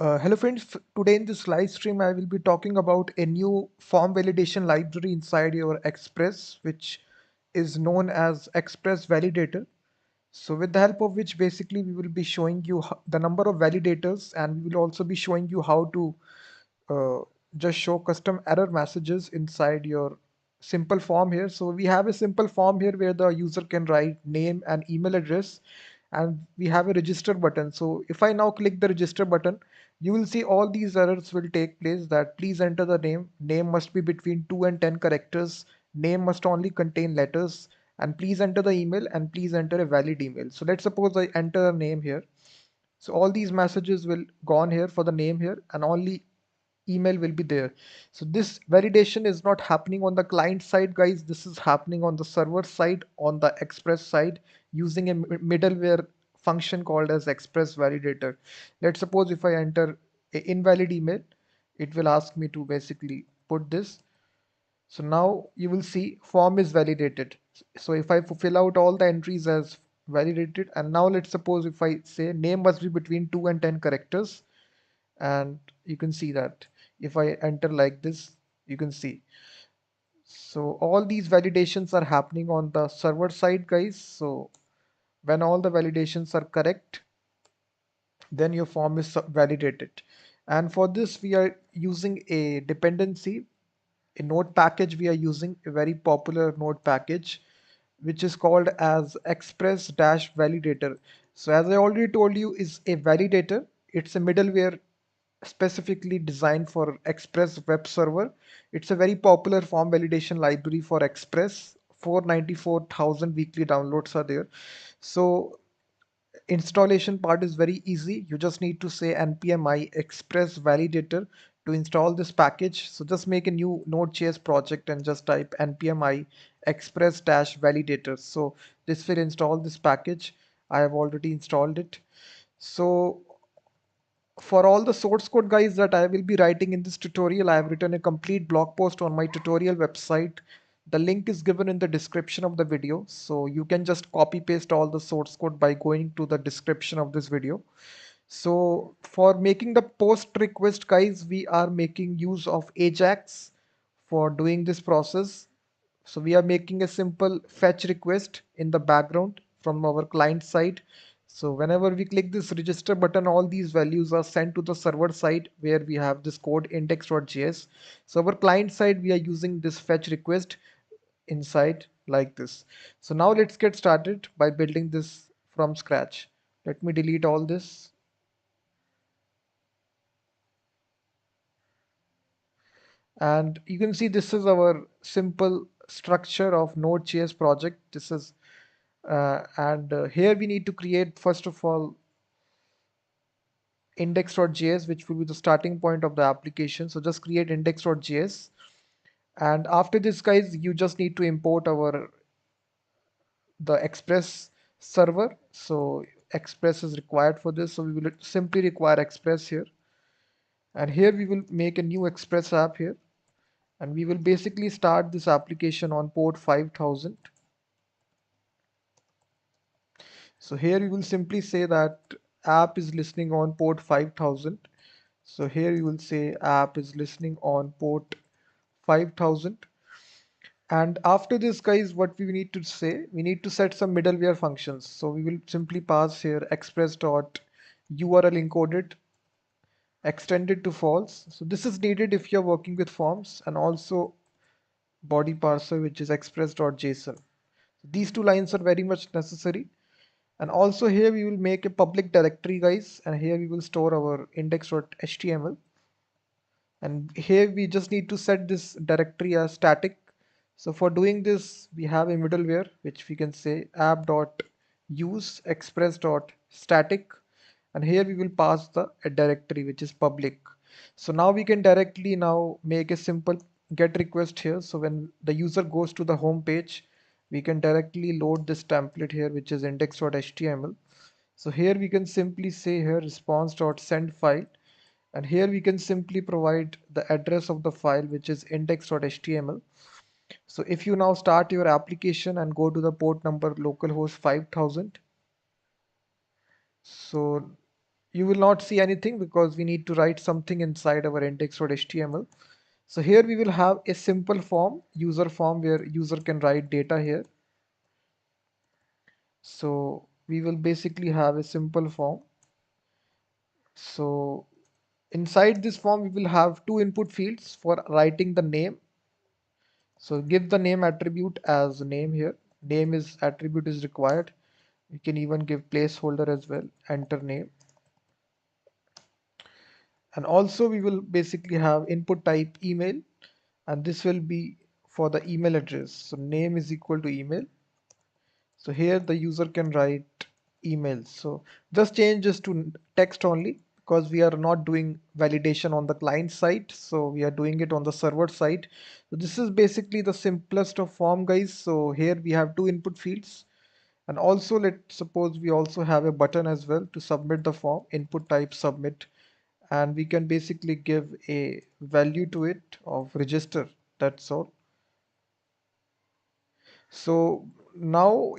Hello friends, today in this live stream I will be talking about a new form validation library inside your Express, which is known as express-validator. So with the help of which basically we will be showing you the number of validators, and we will also be showing you how to uh, just show custom error messages inside your simple form here. So we have a simple form here where the user can write name and email address, and we have a register button. So if I now click the register button, you will see all these errors will take place. That please enter the name must be between 2 and 10 characters, name must only contain letters, and please enter the email, and please enter a valid email. So let's suppose I enter a name here. So all these messages will go on here for the name here, and only email will be there. So this validation is not happening on the client side, guys. This is happening on the server side, on the Express side, using a middleware function called as express validator. Let's suppose if I enter a invalid email, it will ask me to basically put this. So now you will see form is validated. So if I fill out all the entries as validated, and now let's suppose if I say name must be between 2 and 10 characters, and you can see that if I enter like this, you can see. So all these validations are happening on the server side, guys. So when all the validations are correct, then your form is validated. And for this, we are using a dependency, a node package. We are using a very popular node package, which is called as express-validator. So as I already told you, is a validator. It's a middleware specifically designed for Express web server. It's a very popular form validation library for Express. 494,000 weekly downloads are there. So installation part is very easy. You just need to say npm i express validator to install this package. So just make a new Node.js project and just type npm i express-validator. So this will install this package. I have already installed it. So for all the source code, guys, that I will be writing in this tutorial, I have written a complete blog post on my tutorial website. The link is given in the description of the video, so you can just copy paste all the source code by going to the description of this video. So for making the post request, guys, we are making use of AJAX for doing this process. So we are making a simple fetch request in the background from our client side. So whenever we click this register button, all these values are sent to the server side where we have this code index.js. So our client side, we are using this fetch request inside like this. So now let's get started by building this from scratch. Let me delete all this. And you can see this is our simple structure of Node.js project. This is and here we need to create first of all index.js, which will be the starting point of the application. So just create index.js, and after this, guys, you just need to import our the Express server. So Express is required for this, so we will simply require Express here, and here we will make a new Express app here, and we will basically start this application on port 5000. So here we will simply say that app is listening on port 5000. So here you will say app is listening on port 5000. And after this, guys, what we need to say, we need to set some middleware functions. So we will simply pass here express.url encoded extended to false. So this is needed if you're working with forms, and also body parser, which is express.json. These two lines are very much necessary. And also here we will make a public directory, guys, and here we will store our index.html. And here we just need to set this directory as static. So for doing this, we have a middleware which we can say app.use express.static, and here we will pass a directory which is public. So now we can directly now make a simple get request here. So when the user goes to the home page, we can directly load this template here, which is index.html. So here we can simply say here response.send file, and here we can simply provide the address of the file, which is index.html. So if you now start your application and go to the port number localhost 5000, so you will not see anything because we need to write something inside our index.html. So here we will have a simple form, user form, where user can write data here. So we will basically have a simple form. So inside this form, we will have two input fields for writing the name. So give the name attribute as name here. Name is attribute is required. You can even give placeholder as well, enter name. And also we will basically have input type email, and this will be for the email address. So name is equal to email. So here the user can write email. So just change this to text only because we are not doing validation on the client side. So we are doing it on the server side. So this is basically the simplest of form, guys. So here we have two input fields. And also let's suppose we also have a button as well to submit the form, input type submit. And we can basically give a value to it of register. That's all. So now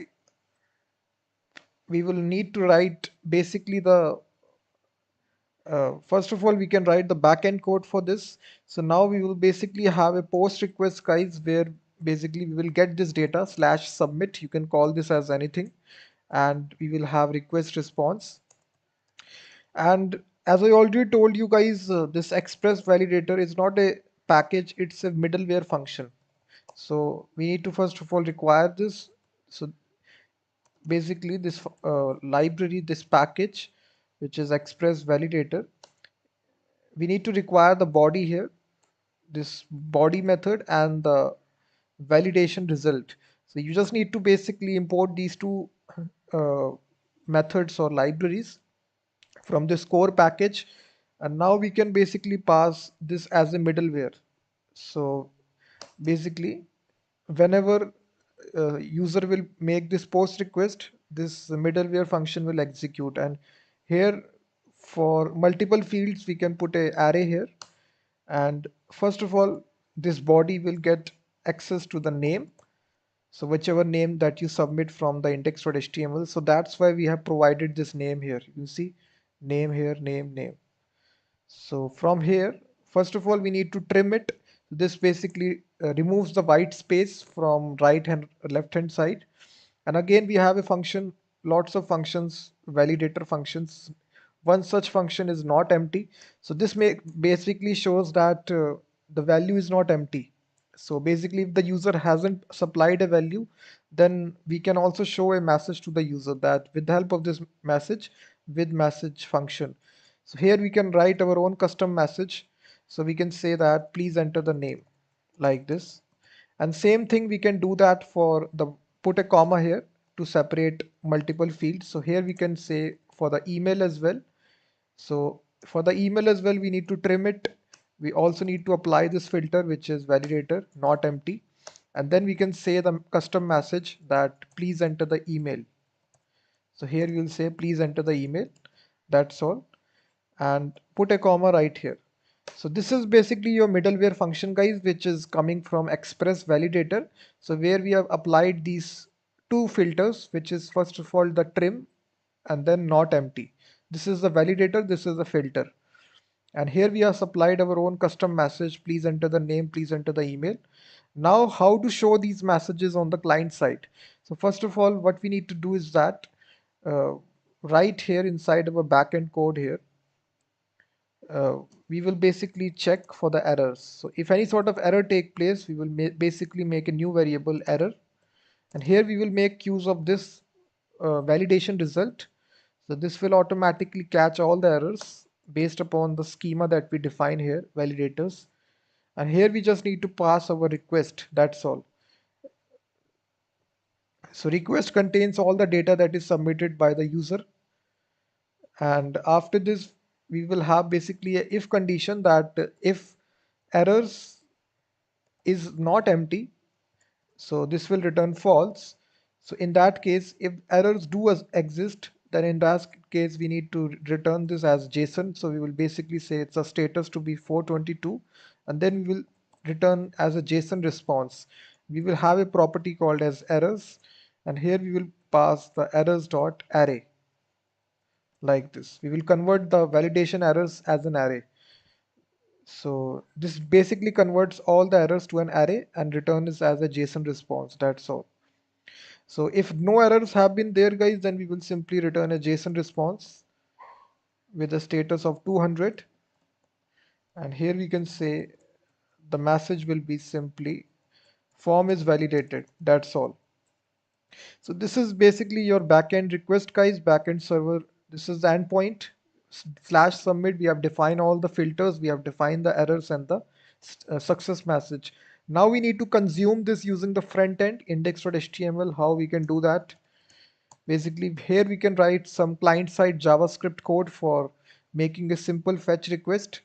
we will need to write basically the first of all, we can write the backend code for this. So now we will basically have a post request, guys, where basically we will get this data slash submit. You can call this as anything, and we will have request response. And as I already told you guys, this express validator is not a package, it's a middleware function. So we need to first of all require this. So basically this library, this package, which is express validator, we need to require the body here, this body method and the validation result. So you just need to basically import these two uh, methods or libraries from this core package, and now we can basically pass this as a middleware. So basically whenever user will make this post request, this middleware function will execute. And here for multiple fields we can put a array here. And first of all, this body will get access to the name, so whichever name that you submit from the index.html. So that's why we have provided this name here. You see name here, name. So from here, first of all, we need to trim it. This basically removes the white space from right hand, left hand side. And again, we have a function, lots of functions, validator functions. One such function is not empty. So this basically shows that the value is not empty. So basically, if the user hasn't supplied a value, then we can also show a message to the user that with the help of this message, with message function. So here we can write our own custom message. So we can say that please enter the name like this. And same thing we can do that for the put a comma here to separate multiple fields. So here we can say for the email as well. So for the email as well, we need to trim it. We also need to apply this filter, which is validator, not empty. And then we can say the custom message that please enter the email. So here we will say please enter the email. That's all. And put a comma right here. So this is basically your middleware function, guys, which is coming from express validator. So where we have applied these two filters, which is first of all the trim and then not empty. This is the validator, this is the filter. And here we have supplied our own custom message, please enter the name, please enter the email. Now how to show these messages on the client side? So first of all, what we need to do is that uh, right here inside our backend code here, we will basically check for the errors. So if any sort of error take place, we will basically make a new variable error. And here we will make use of this validation result. So this will automatically catch all the errors based upon the schema that we define here, validators. And here we just need to pass our request. That's all. So request contains all the data that is submitted by the user. And after this, we will have basically a if condition that if errors is not empty, so this will return false. So in that case, if errors do exist, then in that case we need to return this as JSON. So we will basically say it's a status to be 422, and then we will return as a JSON response. We will have a property called as errors, and here we will pass the errors dot array. like this. We will convert the validation errors as an array. So this basically converts all the errors to an array and returns as a JSON response. That's all. So if no errors have been there, guys, then we will simply return a JSON response with a status of 200. And here we can say the message will be simply form is validated. That's all. So this is basically your backend request, guys, backend server. This is the endpoint slash submit. We have defined all the filters. We have defined the errors and the success message. Now we need to consume this using the front end index.html. How we can do that? Basically, here we can write some client-side JavaScript code for making a simple fetch request.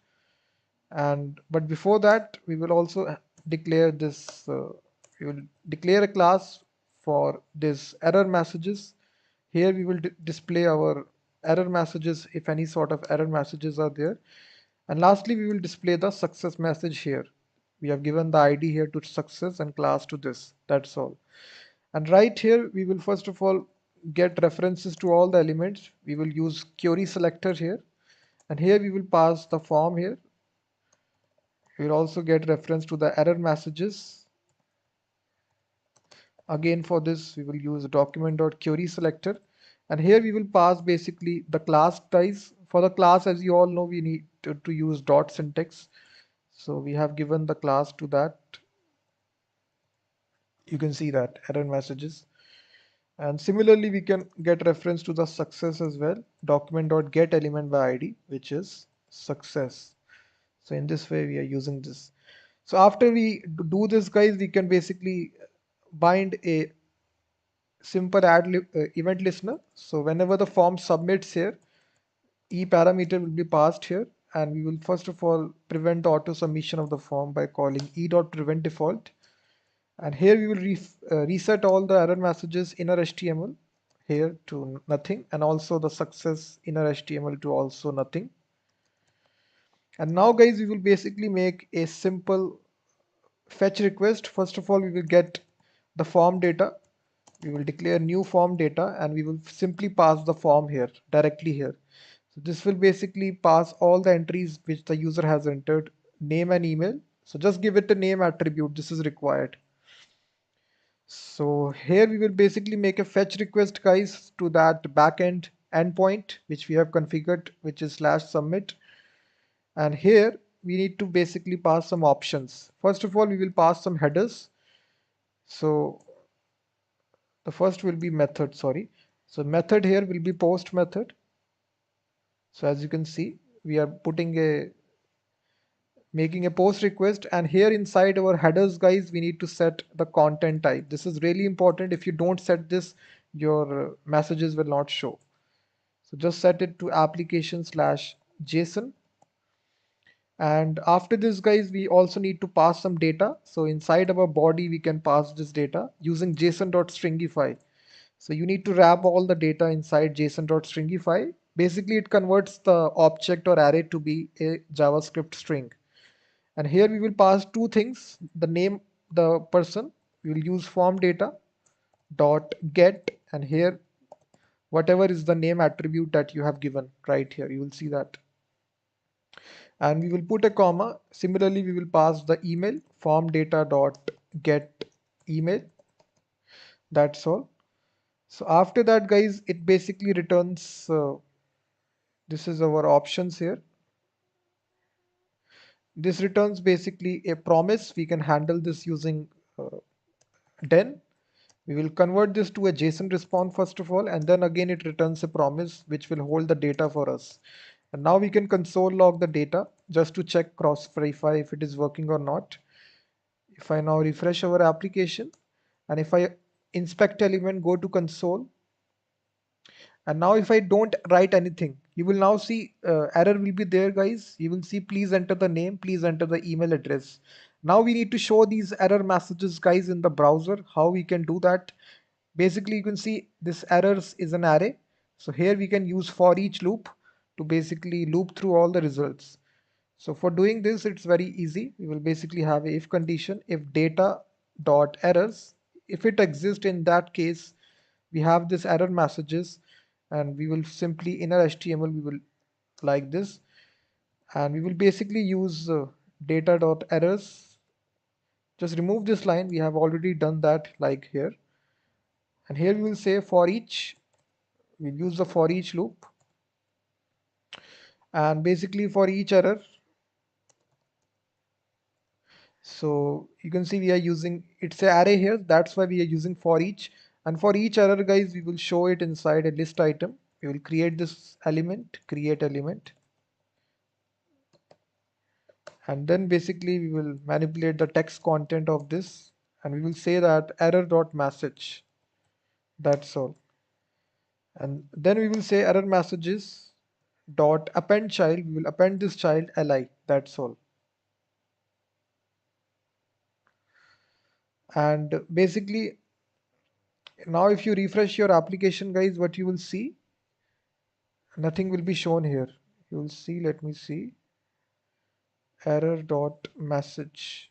And but before that, we will also declare this. We will declare a class for this error messages. Here we will display our error messages if any sort of error messages are there. And lastly, we will display the success message here. We have given the ID here to success and class to this. That's all. And right here, we will first of all get references to all the elements. We will use query selector here. And here we will pass the form here. We will also get reference to the error messages. Again, for this, we will use document.query selector. And here we will pass basically the class types. For the class, as you all know, we need to use dot syntax. So we have given the class to that. You can see that error messages. And similarly, we can get reference to the success as well. Document.get element by ID, which is success. So in this way, we are using this. So after we do this, guys, we can basically bind a simple event listener. So whenever the form submits here, e parameter will be passed here, and we will first of all prevent the auto submission of the form by calling e.prevent default. And here we will reset all the error messages inner HTML here to nothing, and also the success inner HTML to also nothing. And now, guys, we will basically make a simple fetch request. First of all, we will get the form data. We will declare new form data, and we will simply pass the form here directly here. So this will basically pass all the entries which the user has entered, name and email. So just give it a name attribute. This is required. So here we will basically make a fetch request, guys, to that backend endpoint which we have configured, which is /submit. And here we need to basically pass some options. First of all, we will pass some headers. So the first will be method, sorry. So method here will be post method. So as you can see, we are making a post request, and here inside our headers, guys, we need to set the content type. This is really important. If you don't set this, your messages will not show. So just set it to application/JSON. And after this, guys, we also need to pass some data. So inside our body, we can pass this data using json.stringify. So you need to wrap all the data inside json.stringify. Basically, it converts the object or array to be a JavaScript string. And here we will pass two things: the name, the person. We will use form data dot get, and here whatever is the name attribute that you have given right here, you will see that. And we will put a comma. Similarly, we will pass the email, form data dot get email. That's all. So after that, guys, it basically returns. This is our options here. This returns basically a promise. We can handle this using den. We will convert this to a JSON response first of all, and then again it returns a promise which will hold the data for us. And now we can console log the data just to check, cross verify if it is working or not. If I now refresh our application, and if I inspect element, go to console, and now if I don't write anything, you will now see error will be there, guys. You will see please enter the name, please enter the email address. Now we need to show these error messages, guys, in the browser. How we can do that? Basically, you can see this errors is an array. So here we can use for each loop to basically loop through all the results. So for doing this, it's very easy. We will basically have a if condition, if data dot errors, if it exists, in that case we have this error messages, and we will simply inner HTML, we will like this, and we will basically use data.errors. Just remove this line, we have already done that like here, and here we will say for each, we'll use the for each loop, and basically for each error. So you can see we are using, it's an array here, that's why we are using for each. And for each error, guys, we will show it inside a list item. We will create this element, create element, and then basically we will manipulate the text content of this, and we will say that error.message, that's all. And then we will say error messages dot append child, we will append this child li, that's all. And basically now if you refresh your application, guys, what you will see, nothing will be shown here. You will see, let me see, error dot message.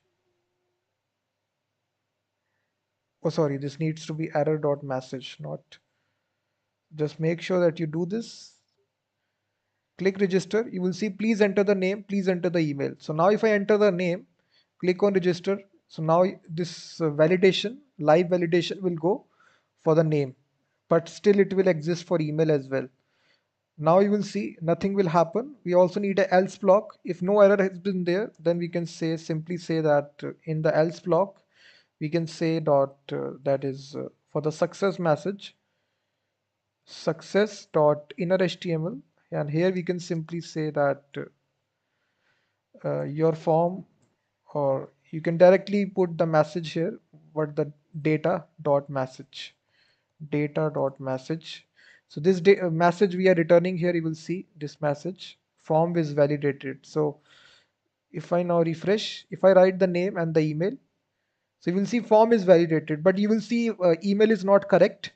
Oh, sorry, this needs to be error dot message, not. Just make sure that you do this. Click register. You will see, please enter the name, please enter the email. So now if I enter the name, click on register. So now this validation, live validation will go for the name, but still it will exist for email as well. Now you will see nothing will happen. We also need a else block. If no error has been there, then we can say, simply say that in the else block, we can say dot, that is for the success message, success dot inner HTML. And here we can simply say that your form, or you can directly put the message here, what the data dot message, data dot message. So this message we are returning here, you will see this message form is validated. So if I now refresh, if I write the name and the email, so you will see form is validated, but you will see email is not correct.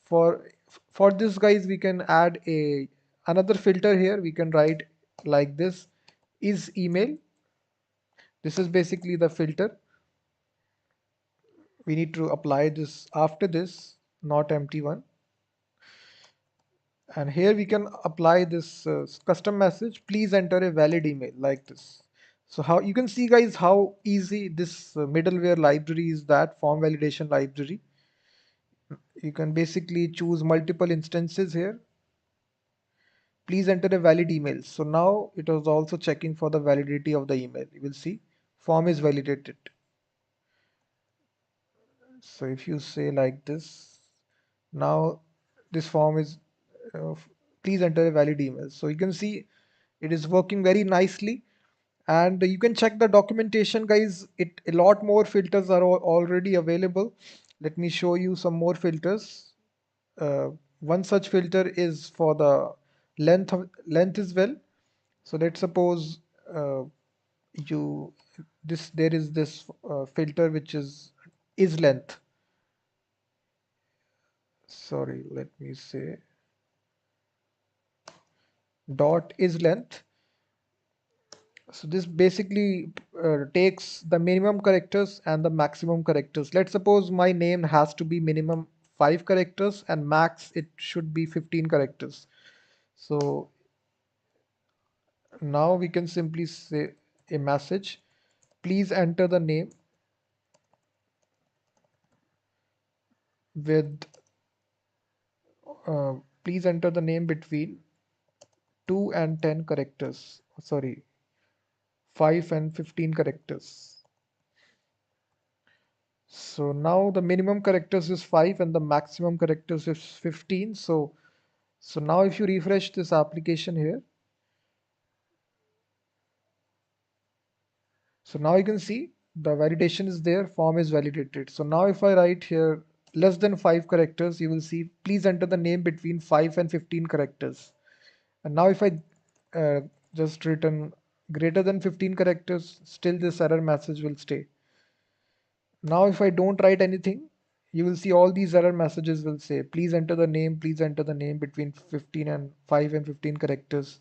For this, guys, we can add a another filter here. We can write like this, is email. This is basically the filter. We need to apply this after this, not empty one. And here we can apply this custom message, please enter a valid email, like this. So how you can see, guys, how easy this middleware library is, that form validation library. You can basically choose multiple instances here. Please enter a valid email. So now it was also checking for the validity of the email. You will see form is validated. So if you say like this, now this form is uh, please enter a valid email. So you can see it is working very nicely. And you can check the documentation, guys. A lot more filters are already available. Let me show you some more filters. One such filter is for the length as well. So let's suppose you this there is this filter which is length. Sorry, let me say dot is length. So this basically takes the minimum characters and the maximum characters. Let's suppose my name has to be minimum 5 characters and max it should be 15 characters. So now we can simply say a message, please enter the name with please enter the name between 2 and 10 characters. Sorry, 5 and 15 characters. So now the minimum characters is 5 and the maximum characters is 15. So now if you refresh this application here, so now you can see the validation is there, form is validated. So now if I write here less than 5 characters, you will see please enter the name between 5 and 15 characters. And now if I just written greater than 15 characters, still this error message will stay. Now if I don't write anything, you will see all these error messages will say, please enter the name, please enter the name between 15 and 5 and 15 characters.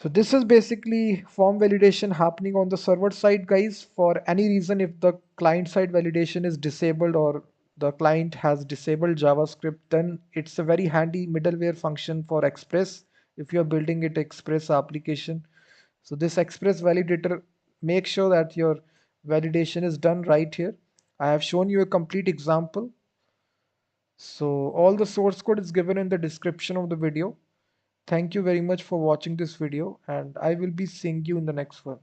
So this is basically form validation happening on the server side, guys. For any reason, if the client side validation is disabled or the client has disabled JavaScript, then it's a very handy middleware function for Express if you're building it Express application. So this Express validator makes sure that your validation is done right here. I have shown you a complete example. So all the source code is given in the description of the video. Thank you very much for watching this video, and I will be seeing you in the next one.